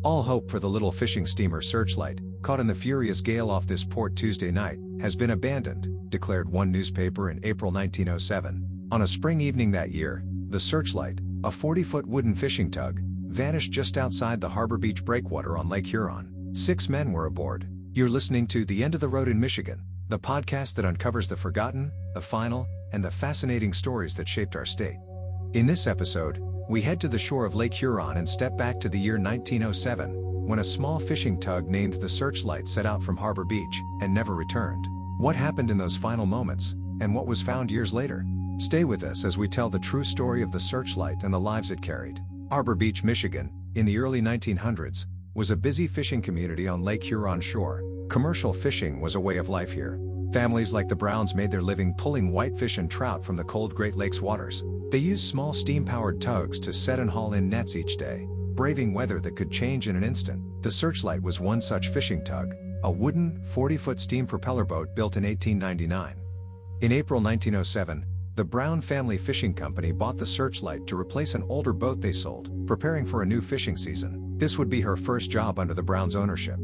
All hope for the little fishing steamer Searchlight, caught in the furious gale off this port Tuesday night, has been abandoned, declared one newspaper in April 1907. On a spring evening that year, the Searchlight, a 40-foot wooden fishing tug, vanished just outside the Harbor Beach breakwater on Lake Huron. 6 men were aboard. You're listening to The End of the Road in Michigan, the podcast that uncovers the forgotten, the final, and the fascinating stories that shaped our state. In this episode, we head to the shore of Lake Huron and step back to the year 1907, when a small fishing tug named the Searchlight set out from Harbor Beach and never returned. What happened in those final moments, and what was found years later? Stay with us as we tell the true story of the Searchlight and the lives it carried. Harbor Beach, Michigan, in the early 1900s, was a busy fishing community on Lake Huron shore. Commercial fishing was a way of life here. Families like the Browns made their living pulling whitefish and trout from the cold Great Lakes waters. They used small steam-powered tugs to set and haul in nets each day, braving weather that could change in an instant. The Searchlight was one such fishing tug, a wooden, 40-foot steam propeller boat built in 1899. In April 1907, the Brown family fishing company bought the Searchlight to replace an older boat they sold, preparing for a new fishing season. This would be her first job under the Browns' ownership.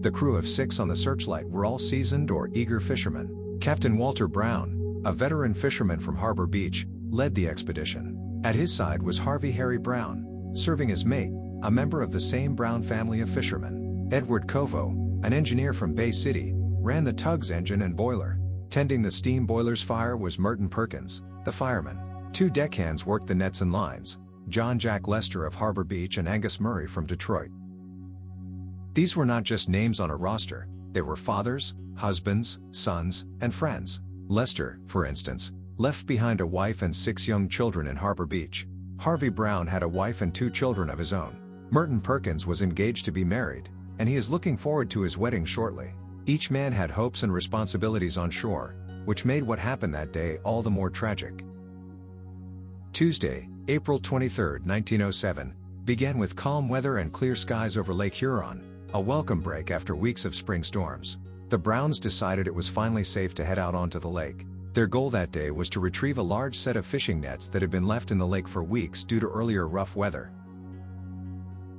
The crew of 6 on the Searchlight were all seasoned or eager fishermen. Captain Walter Brown, a veteran fisherman from Harbor Beach, led the expedition. At his side was Harvey Harry Brown, serving as mate, a member of the same Brown family of fishermen. Edward Covo, an engineer from Bay City, ran the tug's engine and boiler. Tending the steam boiler's fire was Merton Perkins, the fireman. 2 deckhands worked the nets and lines, John Jack Lester of Harbor Beach and Angus Murray from Detroit. These were not just names on a roster, they were fathers, husbands, sons, and friends. Lester, for instance, left behind a wife and 6 young children in Harbor Beach. Harvey Brown had a wife and 2 children of his own. Merton Perkins was engaged to be married, and he is looking forward to his wedding shortly. Each man had hopes and responsibilities on shore, which made what happened that day all the more tragic. Tuesday, April 23, 1907, began with calm weather and clear skies over Lake Huron, a welcome break after weeks of spring storms. The Browns decided it was finally safe to head out onto the lake. Their goal that day was to retrieve a large set of fishing nets that had been left in the lake for weeks due to earlier rough weather.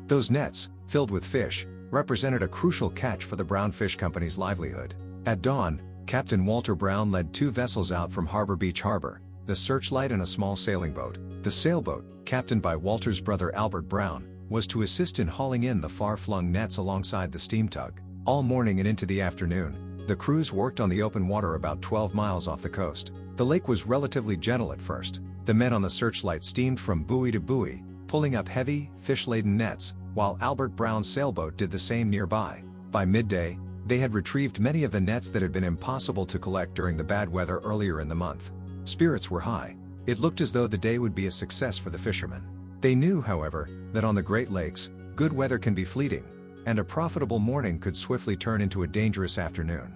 Those nets, filled with fish, represented a crucial catch for the Brown Fish Company's livelihood. At dawn, Captain Walter Brown led 2 vessels out from Harbor Beach Harbor, the Searchlight and a small sailing boat. The sailboat, captained by Walter's brother Albert Brown, was to assist in hauling in the far-flung nets alongside the steam tug. All morning and into the afternoon, the crews worked on the open water about 12 miles off the coast. The lake was relatively gentle at first. The men on the Searchlight steamed from buoy to buoy, pulling up heavy, fish-laden nets, while Albert Brown's sailboat did the same nearby. By midday, they had retrieved many of the nets that had been impossible to collect during the bad weather earlier in the month. Spirits were high. It looked as though the day would be a success for the fishermen. They knew, however, that on the Great Lakes, good weather can be fleeting, and a profitable morning could swiftly turn into a dangerous afternoon.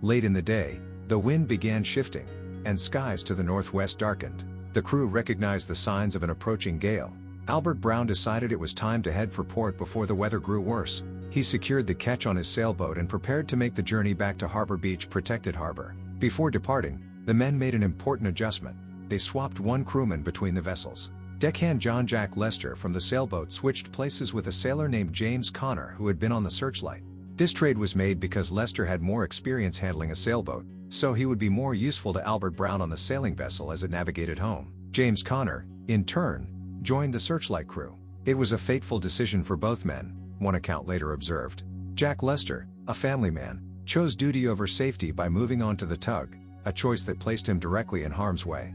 Late in the day, the wind began shifting, and skies to the northwest darkened. The crew recognized the signs of an approaching gale. Albert Brown decided it was time to head for port before the weather grew worse. He secured the catch on his sailboat and prepared to make the journey back to Harbor Beach Protected Harbor. Before departing, the men made an important adjustment. They swapped one crewman between the vessels. Deckhand John Jack Lester from the sailboat switched places with a sailor named James Connor who had been on the Searchlight. This trade was made because Lester had more experience handling a sailboat, so he would be more useful to Albert Brown on the sailing vessel as it navigated home. James Connor, in turn, joined the Searchlight crew. It was a fateful decision for both men, one account later observed. Jack Lester, a family man, chose duty over safety by moving on to the tug, a choice that placed him directly in harm's way.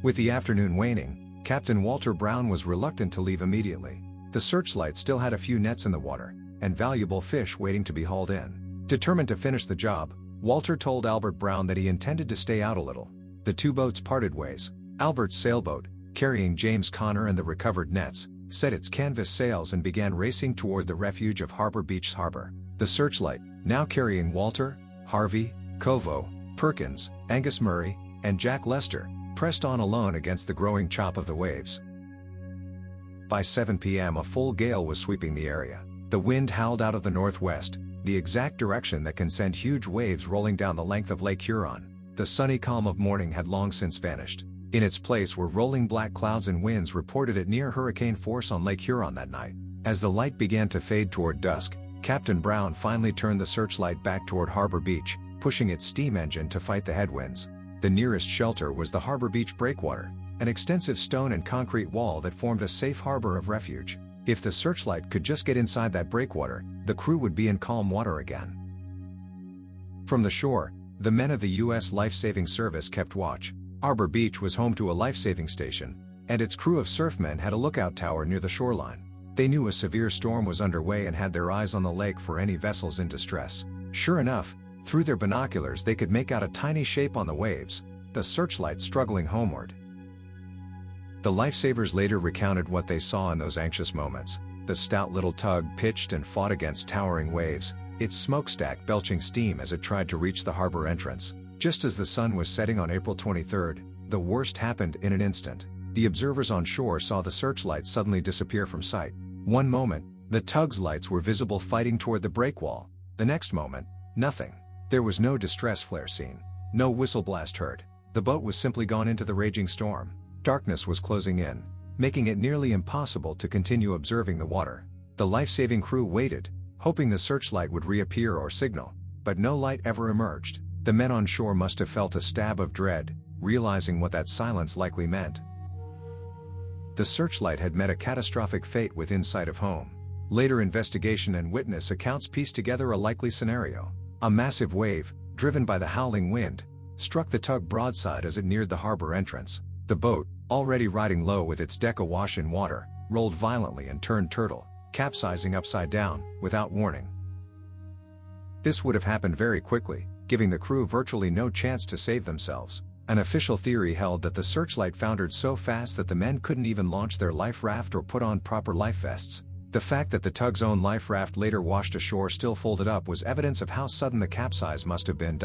With the afternoon waning, Captain Walter Brown was reluctant to leave immediately. The Searchlight still had a few nets in the water, and valuable fish waiting to be hauled in. Determined to finish the job, Walter told Albert Brown that he intended to stay out a little. The 2 boats parted ways. Albert's sailboat, carrying James Connor and the recovered nets, set its canvas sails and began racing toward the refuge of Harbor Beach Harbor. The Searchlight, now carrying Walter, Harvey, Covo, Perkins, Angus Murray, and Jack Lester, pressed on alone against the growing chop of the waves. By 7 p.m. a full gale was sweeping the area. The wind howled out of the northwest, the exact direction that can send huge waves rolling down the length of Lake Huron. The sunny calm of morning had long since vanished. In its place were rolling black clouds and winds reported at near hurricane force on Lake Huron that night. As the light began to fade toward dusk, Captain Brown finally turned the searchlight back toward Harbor Beach, pushing its steam engine to fight the headwinds. The nearest shelter was the Harbor Beach breakwater, an extensive stone and concrete wall that formed a safe harbor of refuge. If the searchlight could just get inside that breakwater, the crew would be in calm water again. From the shore, the men of the U.S. Life-Saving Service kept watch. Harbor Beach was home to a life-saving station, and its crew of surfmen had a lookout tower near the shoreline. They knew a severe storm was underway and had their eyes on the lake for any vessels in distress. Sure enough, through their binoculars they could make out a tiny shape on the waves, the searchlight struggling homeward. The lifesavers later recounted what they saw in those anxious moments. The stout little tug pitched and fought against towering waves, its smokestack belching steam as it tried to reach the harbor entrance. Just as the sun was setting on April 23, the worst happened in an instant. The observers on shore saw the searchlight suddenly disappear from sight. One moment, the tug's lights were visible fighting toward the breakwall. The next moment, nothing. There was no distress flare seen, no whistle blast heard. The boat was simply gone into the raging storm. Darkness was closing in, making it nearly impossible to continue observing the water. The life-saving crew waited, hoping the searchlight would reappear or signal, but no light ever emerged. The men on shore must have felt a stab of dread, realizing what that silence likely meant. The searchlight had met a catastrophic fate within sight of home. Later investigation and witness accounts pieced together a likely scenario. A massive wave, driven by the howling wind, struck the tug broadside as it neared the harbor entrance. The boat, already riding low with its deck awash in water, rolled violently and turned turtle, capsizing upside down, without warning. This would have happened very quickly, giving the crew virtually no chance to save themselves. An official theory held that the searchlight foundered so fast that the men couldn't even launch their life raft or put on proper life vests. The fact that the tug's own life raft later washed ashore still folded up was evidence of how sudden the capsize must have been.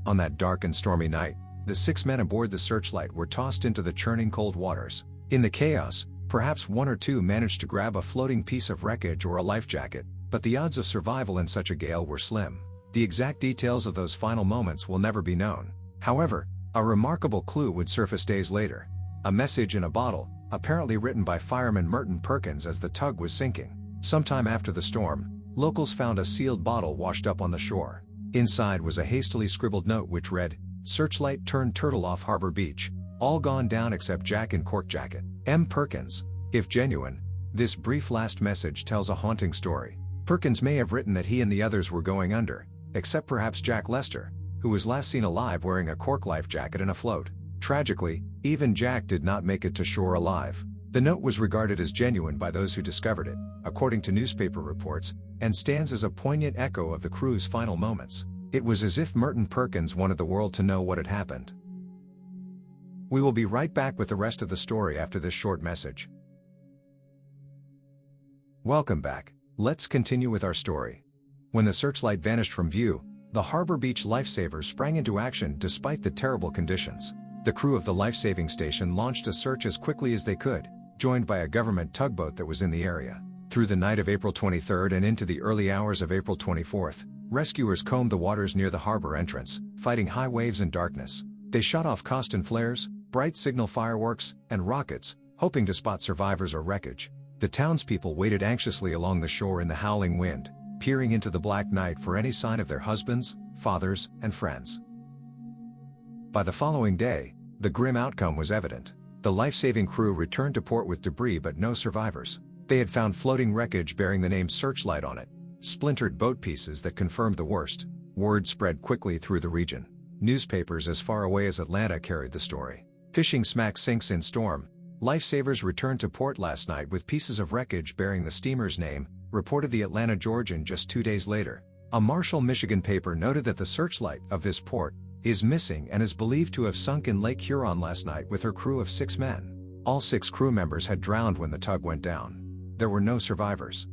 On that dark and stormy night, the 6 men aboard the searchlight were tossed into the churning cold waters. In the chaos, perhaps 1 or 2 managed to grab a floating piece of wreckage or a life jacket, but the odds of survival in such a gale were slim. The exact details of those final moments will never be known. However, a remarkable clue would surface days later. A message in a bottle, apparently written by fireman Merton Perkins as the tug was sinking. Sometime after the storm, locals found a sealed bottle washed up on the shore. Inside was a hastily scribbled note which read, "Searchlight turned turtle off Harbor Beach. All gone down except Jack in cork jacket. M. Perkins." If genuine, this brief last message tells a haunting story. Perkins may have written that he and the others were going under, except perhaps Jack Lester, who was last seen alive wearing a cork life jacket and afloat. Tragically, even Jack did not make it to shore alive. The note was regarded as genuine by those who discovered it, according to newspaper reports, and stands as a poignant echo of the crew's final moments. It was as if Merton Perkins wanted the world to know what had happened. We will be right back with the rest of the story after this short message. Welcome back. Let's continue with our story. When the searchlight vanished from view, the Harbor Beach lifesavers sprang into action despite the terrible conditions. The crew of the life-saving station launched a search as quickly as they could, joined by a government tugboat that was in the area. Through the night of April 23 and into the early hours of April 24, rescuers combed the waters near the harbor entrance, fighting high waves and darkness. They shot off Coston flares, bright signal fireworks, and rockets, hoping to spot survivors or wreckage. The townspeople waited anxiously along the shore in the howling wind, peering into the black night for any sign of their husbands, fathers, and friends. By the following day, the grim outcome was evident. The life-saving crew returned to port with debris but no survivors. They had found floating wreckage bearing the name Searchlight on it, splintered boat pieces that confirmed the worst. Word spread quickly through the region. Newspapers as far away as Atlanta carried the story. Fishing smack sinks in storm. Lifesavers returned to port last night with pieces of wreckage bearing the steamer's name, reported the Atlanta Georgian just 2 days later. A Marshall, Michigan paper noted that the searchlight of this port is missing and is believed to have sunk in Lake Huron last night with her crew of 6 men. All 6 crew members had drowned when the tug went down. There were no survivors.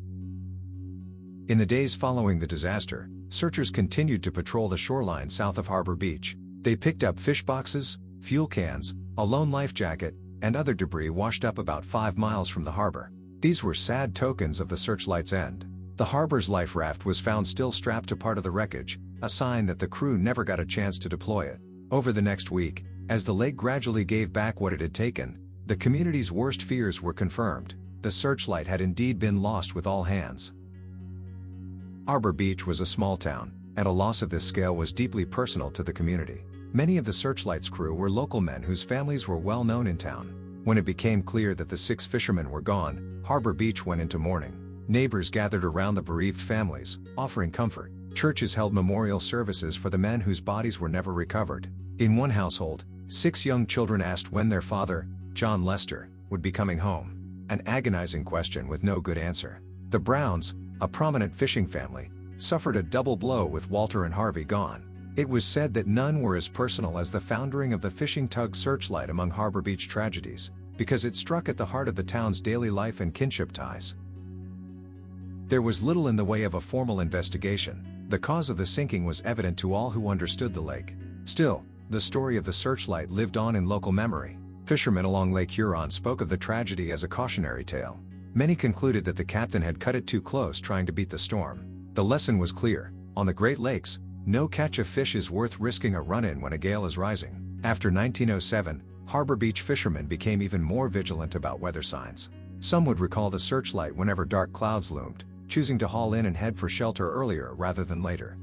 In the days following the disaster, searchers continued to patrol the shoreline south of Harbor Beach. They picked up fish boxes, fuel cans, a lone life jacket, and other debris washed up about 5 miles from the harbor. These were sad tokens of the searchlight's end. The harbor's life raft was found still strapped to part of the wreckage, a sign that the crew never got a chance to deploy it. Over the next week, As the lake gradually gave back what it had taken, the community's worst fears were confirmed. The Searchlight had indeed been lost with all hands. Harbor Beach was a small town, and a loss of this scale was deeply personal to the community. Many of the Searchlight's crew were local men whose families were well known in town. When it became clear that the 6 fishermen were gone, Harbor Beach went into mourning. Neighbors gathered around the bereaved families, offering comfort. Churches held memorial services for the men whose bodies were never recovered. In one household, 6 young children asked when their father, John Lester, would be coming home. An agonizing question with no good answer. The Browns, a prominent fishing family, suffered a double blow with Walter and Harvey gone. It was said that none were as personal as the foundering of the fishing tug Searchlight among Harbor Beach tragedies, because it struck at the heart of the town's daily life and kinship ties. There was little in the way of a formal investigation. The cause of the sinking was evident to all who understood the lake. Still, the story of the Searchlight lived on in local memory. Fishermen along Lake Huron spoke of the tragedy as a cautionary tale. Many concluded that the captain had cut it too close trying to beat the storm. The lesson was clear: on the Great Lakes, no catch of fish is worth risking a run-in when a gale is rising. After 1907, Harbor Beach fishermen became even more vigilant about weather signs. Some would recall the Searchlight whenever dark clouds loomed, choosing to haul in and head for shelter earlier rather than later.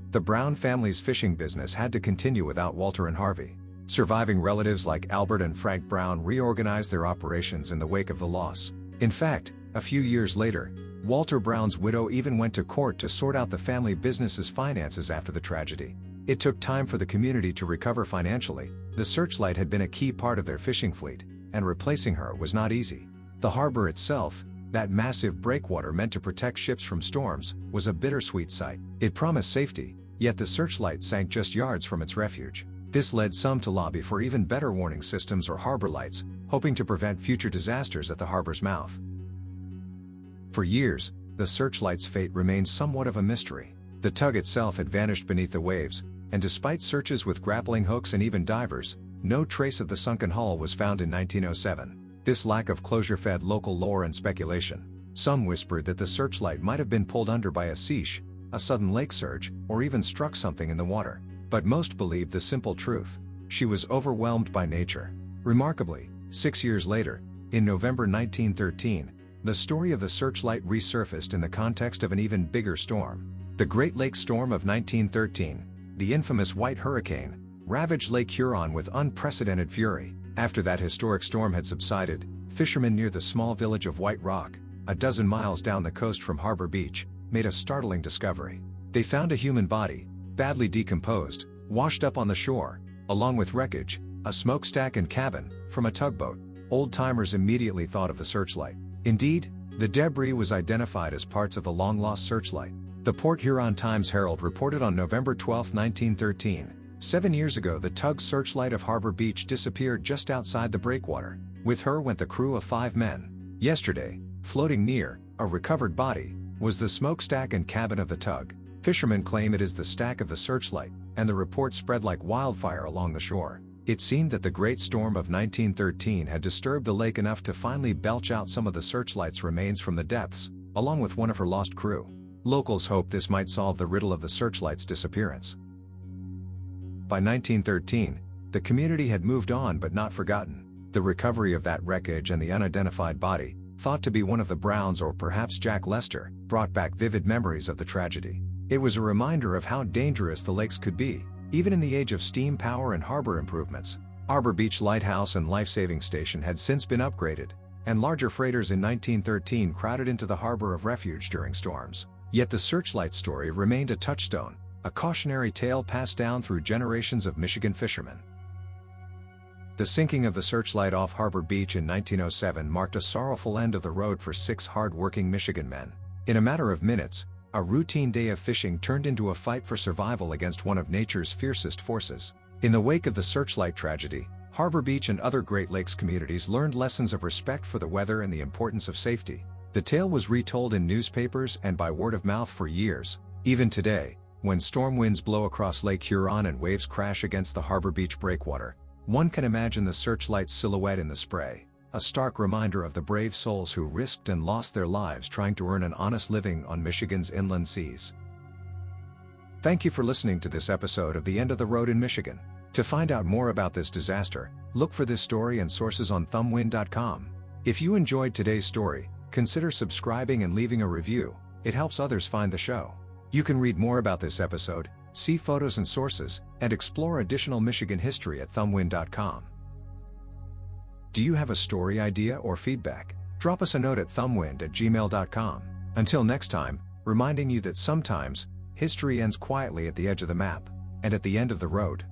The Brown family's fishing business had to continue without Walter and Harvey. Surviving relatives like Albert and Frank Brown reorganized their operations in the wake of the loss. In fact, a few years later, Walter Brown's widow even went to court to sort out the family business's finances after the tragedy. It took time for the community to recover financially. The Searchlight had been a key part of their fishing fleet, and replacing her was not easy. The harbor itself, that massive breakwater meant to protect ships from storms, was a bittersweet sight. It promised safety, yet the Searchlight sank just yards from its refuge. This led some to lobby for even better warning systems or harbor lights, hoping to prevent future disasters at the harbor's mouth. For years, the Searchlight's fate remained somewhat of a mystery. The tug itself had vanished beneath the waves, and despite searches with grappling hooks and even divers, no trace of the sunken hull was found in 1907. This lack of closure fed local lore and speculation. Some whispered that the Searchlight might have been pulled under by a seiche, a sudden lake surge, or even struck something in the water. But most believed the simple truth: she was overwhelmed by nature. Remarkably, 6 years later, in November 1913, the story of the Searchlight resurfaced in the context of an even bigger storm. The Great Lakes Storm of 1913, the infamous White Hurricane, ravaged Lake Huron with unprecedented fury. After that historic storm had subsided, fishermen near the small village of White Rock, a dozen miles down the coast from Harbor Beach, made a startling discovery. They found a human body, badly decomposed, washed up on the shore, along with wreckage, a smokestack and cabin, from a tugboat. Old-timers immediately thought of the Searchlight. Indeed, the debris was identified as parts of the long-lost Searchlight. The Port Huron Times-Herald reported on November 12, 1913, 7 years ago the Tug Searchlight of Harbor Beach disappeared just outside the breakwater. With her went the crew of 5 men. Yesterday, floating near, a recovered body, was the smokestack and cabin of the tug. Fishermen claim it is the stack of the Searchlight, and the report spread like wildfire along the shore. It seemed that the Great Storm of 1913 had disturbed the lake enough to finally belch out some of the Searchlight's remains from the depths, along with one of her lost crew. Locals hoped this might solve the riddle of the Searchlight's disappearance. By 1913, the community had moved on but not forgotten. The recovery of that wreckage and the unidentified body, thought to be one of the Browns or perhaps Jack Lester, brought back vivid memories of the tragedy. It was a reminder of how dangerous the lakes could be, even in the age of steam power and harbor improvements. Harbor Beach Lighthouse and Life-Saving Station had since been upgraded, and larger freighters in 1913 crowded into the harbor of refuge during storms. Yet the Searchlight story remained a touchstone, a cautionary tale passed down through generations of Michigan fishermen. The sinking of the Searchlight off Harbor Beach in 1907 marked a sorrowful end of the road for 6 hard-working Michigan men. In a matter of minutes, a routine day of fishing turned into a fight for survival against one of nature's fiercest forces. In the wake of the Searchlight tragedy, Harbor Beach and other Great Lakes communities learned lessons of respect for the weather and the importance of safety. The tale was retold in newspapers and by word of mouth for years. Even today, when storm winds blow across Lake Huron and waves crash against the Harbor Beach breakwater, one can imagine the Searchlight's silhouette in the spray, a stark reminder of the brave souls who risked and lost their lives trying to earn an honest living on Michigan's inland seas. Thank you for listening to this episode of The End of the Road in Michigan. To find out more about this disaster, look for this story and sources on thumbwind.com. If you enjoyed today's story, consider subscribing and leaving a review. It helps others find the show. You can read more about this episode, see photos and sources, and explore additional Michigan history at thumbwind.com. Do you have a story idea or feedback? Drop us a note at thumbwind@gmail.com. Until next time, reminding you that sometimes, history ends quietly at the edge of the map, and at the end of the road.